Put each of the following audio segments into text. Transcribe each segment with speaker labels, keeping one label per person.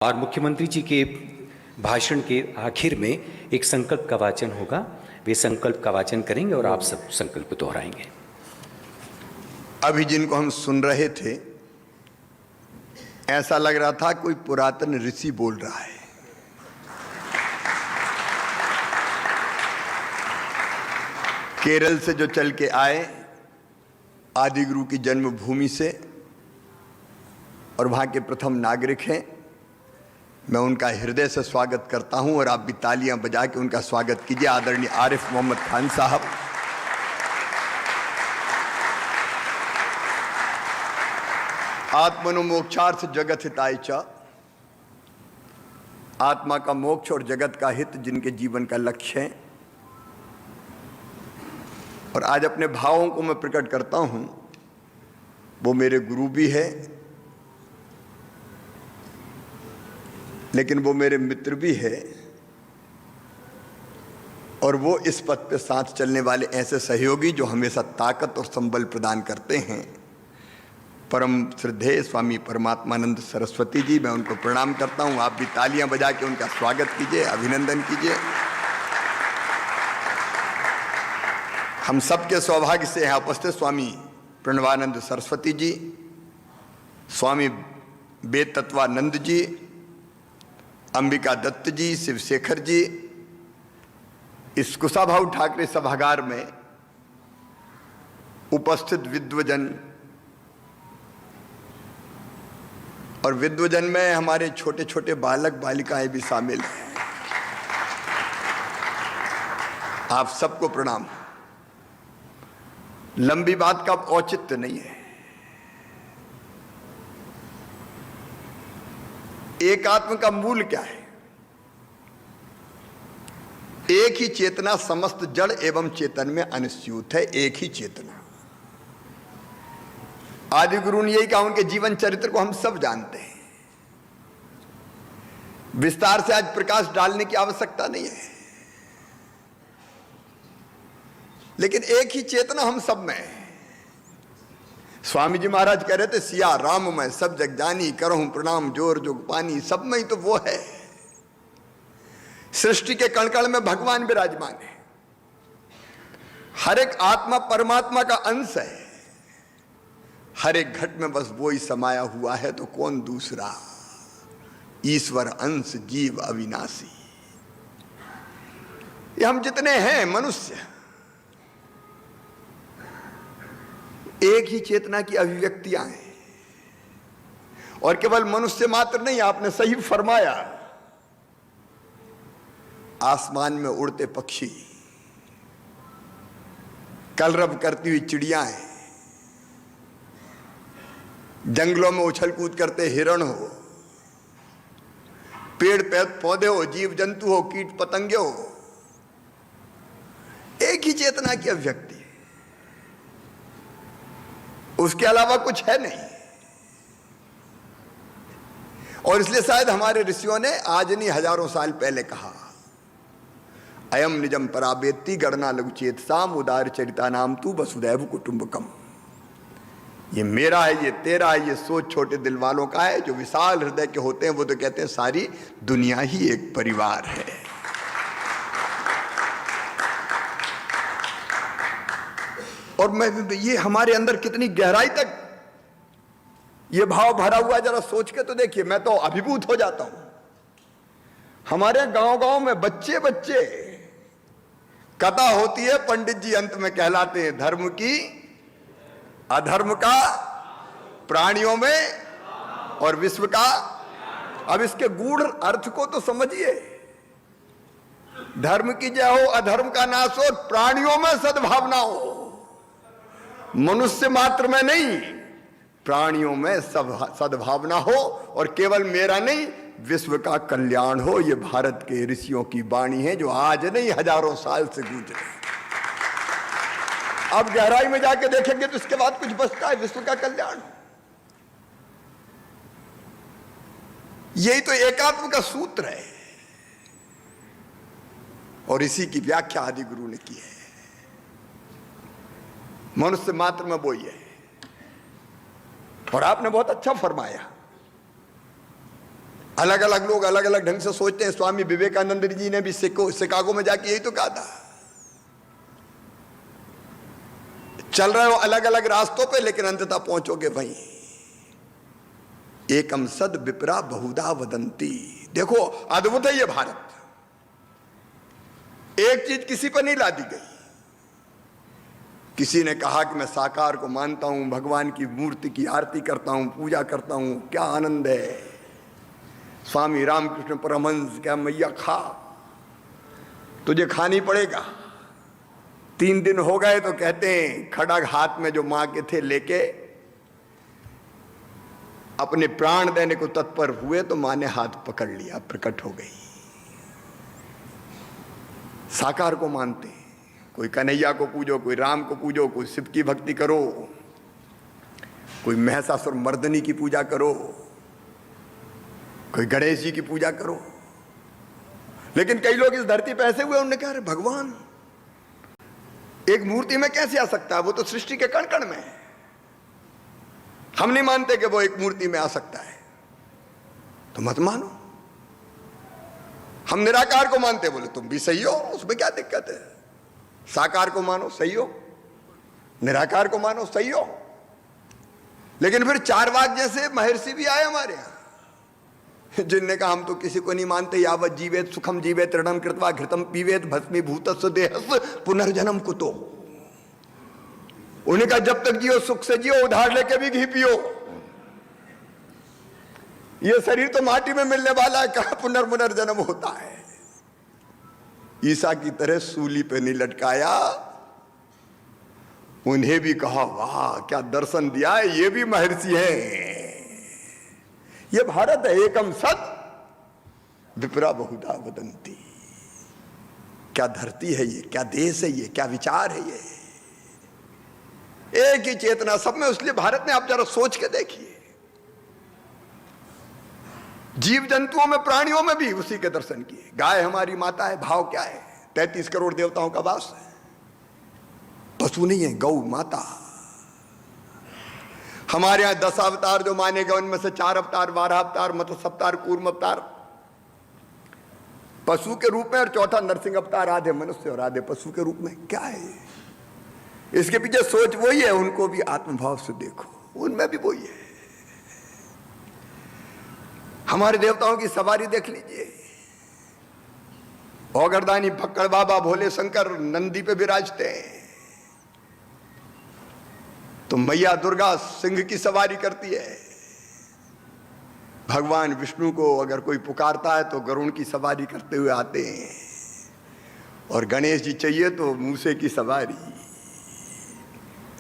Speaker 1: और मुख्यमंत्री जी के भाषण के आखिर में एक संकल्प का वाचन होगा। वे संकल्प का वाचन करेंगे और आप सब संकल्प दोहराएंगे।
Speaker 2: अभी जिनको हम सुन रहे थे, ऐसा लग रहा था कोई पुरातन ऋषि बोल रहा है। केरल से जो चल के आए, आदि गुरु की जन्मभूमि से, और वहां के प्रथम नागरिक हैं। मैं उनका हृदय से स्वागत करता हूं और आप भी तालियां बजा के उनका स्वागत कीजिए। आदरणीय आरिफ मोहम्मद खान साहब। आत्मनो मोक्षार्थ जगत हिताय च, आत्मा का मोक्ष और जगत का हित जिनके जीवन का लक्ष्य है। और आज अपने भावों को मैं प्रकट करता हूं। वो मेरे गुरु भी है, लेकिन वो मेरे मित्र भी है, और वो इस पथ पे साथ चलने वाले ऐसे सहयोगी जो हमेशा ताकत और संबल प्रदान करते हैं। परम श्रद्धेय स्वामी परमात्मानंद सरस्वती जी, मैं उनको प्रणाम करता हूं। आप भी तालियां बजा के उनका स्वागत कीजिए, अभिनंदन कीजिए। हम सबके सौभाग्य से यहाँ उपस्थित स्वामी प्रणवानंद सरस्वती जी, स्वामी वेद तत्वानंद जी, अंबिका दत्त जी, शिवशेखर जी, इस कुशाभाऊ ठाकरे सभागार में उपस्थित विद्वजन, और विद्वजन में हमारे छोटे छोटे बालक बालिकाएं भी शामिल हैं। आप सबको प्रणाम। लंबी बात का औचित्य नहीं है। एकात्म का मूल क्या है? एक ही चेतना समस्त जड़ एवं चेतन में अनुस्यूत है। एक ही चेतना। आदि गुरु ने यही कहा। उनके जीवन चरित्र को हम सब जानते हैं, विस्तार से आज प्रकाश डालने की आवश्यकता नहीं है। लेकिन एक ही चेतना हम सब में है। स्वामी जी महाराज कह रहे थे, सिया राम मैं सब जग जानी, करहूं प्रणाम जोर जोग पानी। सब में ही तो वो है। सृष्टि के कण कण में भगवान विराजमान है। हर एक आत्मा परमात्मा का अंश है। हर एक घट में बस वो ही समाया हुआ है, तो कौन दूसरा। ईश्वर अंश जीव अविनाशी। ये हम जितने हैं मनुष्य, एक ही चेतना की अभिव्यक्तियां हैं। और केवल मनुष्य मात्र नहीं, आपने सही फरमाया। आसमान में उड़ते पक्षी, कलरव करती हुई चिड़ियां, जंगलों में उछल कूद करते हिरण हो, पेड़ पौधे हो, जीव जंतु हो, कीट पतंगे हो, एक ही चेतना की अभिव्यक्ति। उसके अलावा कुछ है नहीं। और इसलिए शायद हमारे ऋषियों ने आज नहीं हजारों साल पहले कहा, अयम निजम पराबेत्ति गणना लघु चेत साम उदार चरिता नाम तू वसुदैव कुटुंबकम। ये मेरा है, ये तेरा है, ये सोच छोटे दिल वालों का है। जो विशाल हृदय के होते हैं वो तो कहते हैं सारी दुनिया ही एक परिवार है। और मैं ये हमारे अंदर कितनी गहराई तक ये भाव भरा हुआ, जरा सोच के तो देखिए। मैं तो अभिभूत हो जाता हूं। हमारे गांव-गांव में बच्चे बच्चे कथा होती है, पंडित जी अंत में कहलाते हैं, धर्म की अधर्म का प्राणियों में और विश्व का। अब इसके गूढ़ अर्थ को तो समझिए। धर्म की जय हो, अधर्म का नाश हो, प्राणियों में सद्भावना हो। मनुष्य मात्र में नहीं, प्राणियों में सद्भावना हो। और केवल मेरा नहीं, विश्व का कल्याण हो। ये भारत के ऋषियों की वाणी है, जो आज नहीं हजारों साल से गूंज रही। अब गहराई में जाके देखेंगे तो इसके बाद कुछ बचता है, विश्व का कल्याण। यही तो एकात्म का सूत्र है, और इसी की व्याख्या आदि गुरु ने की है। मनुष्य मात्र में वो ही है। और आपने बहुत अच्छा फरमाया, अलग अलग लोग अलग अलग ढंग से सोचते हैं। स्वामी विवेकानंद जी ने भी शिकागो में जाके यही तो कहा था, चल रहे हो अलग अलग रास्तों पे लेकिन अंततः पहुंचोगे वहीं। एकम सद विप्रा बहुधा वदंती। देखो अद्भुत है ये भारत, एक चीज किसी पर नहीं ला दी गई। किसी ने कहा कि मैं साकार को मानता हूं, भगवान की मूर्ति की आरती करता हूं, पूजा करता हूं, क्या आनंद है। स्वामी रामकृष्ण परमहंस क्या मैया खा, तुझे खानी पड़ेगा। 3 दिन हो गए तो कहते हैं खड़ग हाथ में जो मां के थे लेके अपने प्राण देने को तत्पर हुए तो मां ने हाथ पकड़ लिया, प्रकट हो गई। साकार को मानते हैं, कोई कन्हैया को पूजो, कोई राम को पूजो, कोई शिव की भक्ति करो, कोई महिषासुर मर्दनी की पूजा करो, कोई गणेश जी की पूजा करो। लेकिन कई लोग इस धरती पे ऐसे हुए, उन्होंने कहा अरे भगवान एक मूर्ति में कैसे आ सकता है, वो तो सृष्टि के कण कण में है। हम नहीं मानते कि वो एक मूर्ति में आ सकता है, तो मत मानो। हम निराकार को मानते, बोले तुम भी सही हो, उसमें क्या दिक्कत है। साकार को मानो सही हो, निराकार को मानो सही हो। लेकिन फिर चारवाक जैसे महर्षि भी आए हमारे यहां, जिनने कहा हम तो किसी को नहीं मानते। यावत जीवेत सुखम जीवेत ऋणम कृत्वा घृतम पीवेत भस्मीभूतस्य देहस्य पुनर्जन्म कुतो। उन्हें कहा जब तक जियो सुख से जियो, उधार लेके भी घी पियो। ये शरीर तो माटी में मिलने वाला है, कहां पुनर्जन्म होता है। ईसा की तरह सूली पे नहीं लटकाया, उन्हें भी कहा वाह क्या दर्शन दिया है, ये भी महर्षि हैं। ये भारत है, एकम सत विप्रा बहुधा वदंती। क्या धरती है ये, क्या देश है ये, क्या विचार है ये। एक ही चेतना सब में, इसलिए भारत ने आप जरा सोच के देखिए, जीव जंतुओं में प्राणियों में भी उसी के दर्शन किए। गाय हमारी माता है, भाव क्या है, 33 करोड़ देवताओं का वास है। पशु नहीं है, गौ माता। हमारे यहां 10 अवतार जो माने गए, उनमें से 4 अवतार 12 अवतार मत्स्य अवतार कूर्म अवतार पशु के रूप में, और चौथा नरसिंह अवतार, आधे मनुष्य और आधे पशु के रूप में। क्या है इसके पीछे सोच वही है। उनको भी आत्मभाव से देखो, उनमें भी वही है। हमारे देवताओं की सवारी देख लीजिए, औगरदानी भक्कड़ बाबा भोले शंकर नंदी पे विराजते हैं, तो मैया दुर्गा सिंह की सवारी करती है। भगवान विष्णु को अगर कोई पुकारता है तो गरुड़ की सवारी करते हुए आते हैं, और गणेश जी चाहिए तो मूसे की सवारी,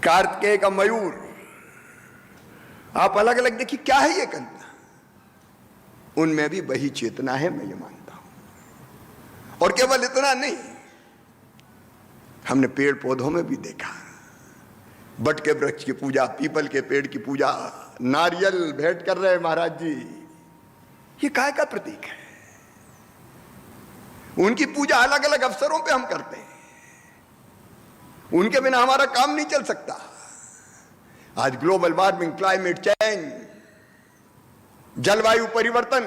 Speaker 2: कार्तिकेय का मयूर। आप अलग अलग देखिए क्या है ये कल्पना, उनमें भी वही चेतना है, मैं ये मानता हूं। और केवल इतना नहीं, हमने पेड़ पौधों में भी देखा, बट के वृक्ष की पूजा, पीपल के पेड़ की पूजा, नारियल भेंट कर रहे हैं महाराज जी, ये काय का प्रतीक है। उनकी पूजा अलग अलग अवसरों पे हम करते हैं, उनके बिना हमारा काम नहीं चल सकता। आज ग्लोबल वार्मिंग, क्लाइमेट चेंज, जलवायु परिवर्तन,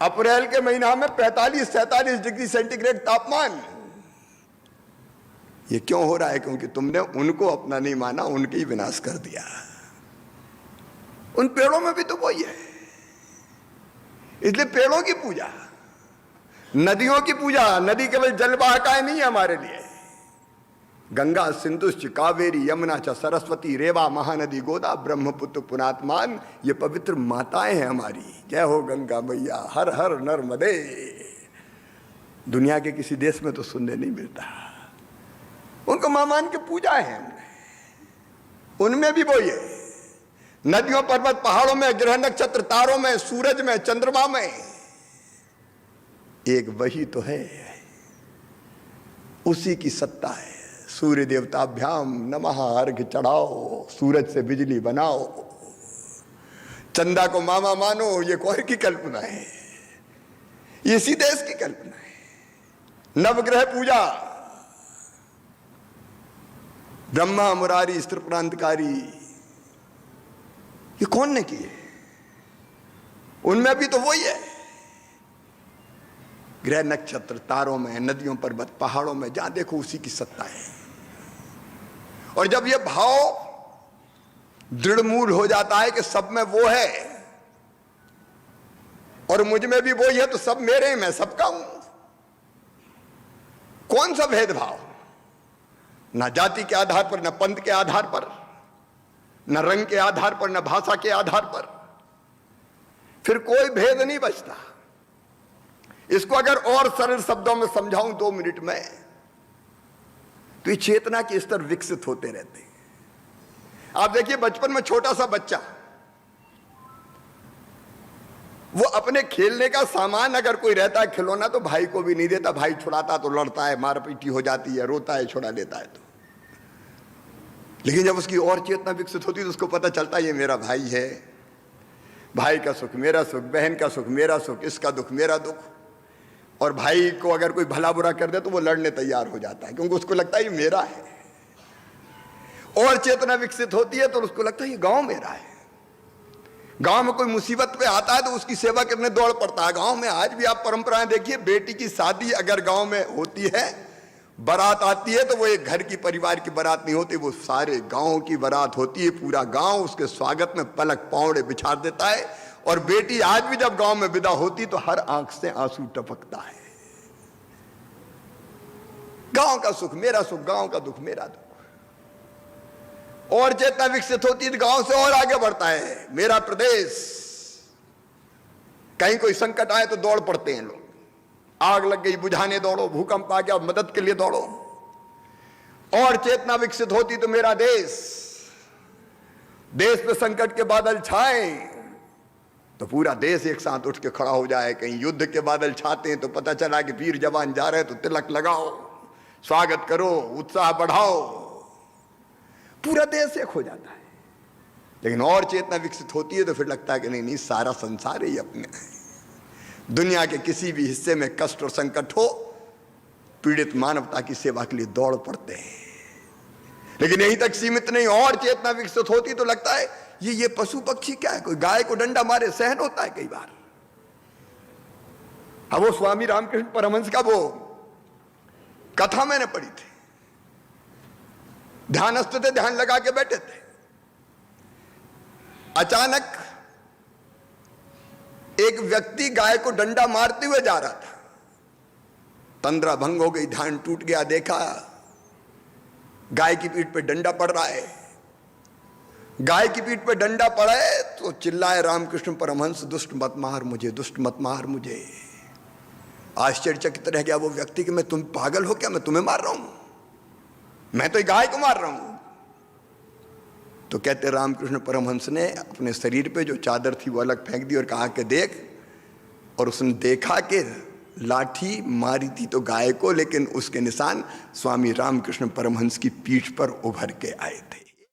Speaker 2: अप्रैल के महीना में 45-47 डिग्री सेंटीग्रेड तापमान, ये क्यों हो रहा है? क्योंकि तुमने उनको अपना नहीं माना, उनके ही विनाश कर दिया। उन पेड़ों में भी तो वही है, इसलिए पेड़ों की पूजा, नदियों की पूजा। नदी केवल जलवाहकाएं नहीं है हमारे लिए, गंगा सिंधुश्च कावेरी यमुना च सरस्वती रेवा महानदी गोदा ब्रह्मपुत्र पुनात्मान, ये पवित्र माताएं हैं हमारी। जय हो गंगा मैया, हर हर नर्मदे। दुनिया के किसी देश में तो सुनने नहीं मिलता, उनको मां मान के पूजा है हमने। उनमें भी वही है, नदियों पर्वत पहाड़ों में, ग्रह नक्षत्र तारों में, सूरज में, चंद्रमा में, एक वही तो है, उसी की सत्ता है। सूर्य देवताभ्याम नमः, अर्घ चढ़ाओ, सूरज से बिजली बनाओ, चंदा को मामा मानो, ये कौन की कल्पना है? इसी देश की कल्पना है। नवग्रह पूजा, ब्रह्मा मुरारी स्त्रीप्रांतकारी, ये कौन ने किए? उनमें भी तो वही है। ग्रह नक्षत्र, तारों में, नदियों, पर्वत, पहाड़ों में, जहां देखो उसी की सत्ता है। और जब ये भाव दृढ़मूल हो जाता है कि सब में वो है और मुझ में भी वो ही है, तो सब मेरे, मैं सबका हूं। कौन सा भेदभाव? ना जाति के आधार पर, ना पंथ के आधार पर, ना रंग के आधार पर, ना भाषा के आधार पर, फिर कोई भेद नहीं बचता। इसको अगर और सरल शब्दों में समझाऊं 2 मिनट में, तो ये चेतना के स्तर विकसित होते रहते हैं। आप देखिए, बचपन में छोटा सा बच्चा, वो अपने खेलने का सामान अगर कोई रहता है, खिलौना, तो भाई को भी नहीं देता। भाई छुड़ाता तो लड़ता है, मारपीटी हो जाती है, रोता है, छुड़ा लेता है। तो लेकिन जब उसकी और चेतना विकसित होती है तो उसको पता चलता है ये मेरा भाई है, भाई का सुख मेरा सुख, बहन का सुख मेरा सुख, इसका दुख मेरा दुख। और भाई को अगर कोई भला बुरा कर दे तो वो लड़ने तैयार हो जाता है, क्योंकि उसको लगता है ये मेरा है। और चेतना विकसित होती है तो उसको लगता है ये गांव मेरा है। गांव में कोई मुसीबत पे आता है तो उसकी सेवा करने दौड़ पड़ता है। गांव में आज भी आप परंपराएं देखिए, बेटी की शादी अगर गांव में होती है, बारात आती है, तो वो एक घर की परिवार की बारात नहीं होती, वो सारे गांव की बारात होती है। पूरा गांव उसके स्वागत में पलक पौड़े बिछा देता है। और बेटी आज भी जब गांव में विदा होती तो हर आंख से आंसू टपकता है। गांव का सुख मेरा सुख, गांव का दुख मेरा दुख। और चेतना विकसित होती है तो गांव से और आगे बढ़ता है मेरा प्रदेश। कहीं कोई संकट आए तो दौड़ पड़ते हैं लोग, आग लग गई बुझाने दौड़ो, भूकंप आ गया मदद के लिए दौड़ो। और चेतना विकसित होती तो मेरा देश, देश पे संकट के बादल छाए तो पूरा देश एक साथ उठ के खड़ा हो जाए। कहीं युद्ध के बादल छाते हैं तो पता चला कि वीर जवान जा रहे हैं, तो तिलक लगाओ, स्वागत करो, उत्साह बढ़ाओ, पूरा देश एक हो जाता है। लेकिन और चेतना विकसित होती है तो फिर लगता है कि नहीं नहीं, सारा संसार ही अपने है। दुनिया के किसी भी हिस्से में कष्ट और संकट हो, पीड़ित मानवता की सेवा के लिए दौड़ पड़ते हैं। लेकिन यहीं तक सीमित नहीं, और चेतना विकसित होती तो लगता है ये पशु पक्षी क्या है, कोई गाय को डंडा मारे सहन होता है कई बार। अब वो स्वामी रामकृष्ण परमहंस का वो कथा मैंने पढ़ी थी। ध्यानस्थ थे, ध्यान लगा के बैठे थे, अचानक एक व्यक्ति गाय को डंडा मारते हुए जा रहा था। तंद्रा भंग हो गई, ध्यान टूट गया, देखा गाय की पीठ पे डंडा पड़ रहा है। गाय की पीठ पे डंडा पड़े तो चिल्लाए रामकृष्ण परमहंस, दुष्ट मत मार मुझे, दुष्ट मत मार मुझे। आश्चर्यचकित रह गया वो व्यक्ति कि मैं, तुम पागल हो क्या, मैं तुम्हें मार रहा हूं, मैं तो गाय को मार रहा हूं। तो कहते रामकृष्ण परमहंस ने अपने शरीर पे जो चादर थी वो अलग फेंक दी और कहा कि देख। और उसने देखा कि लाठी मारी थी तो गाय को, लेकिन उसके निशान स्वामी रामकृष्ण परमहंस की पीठ पर उभर के आए थे।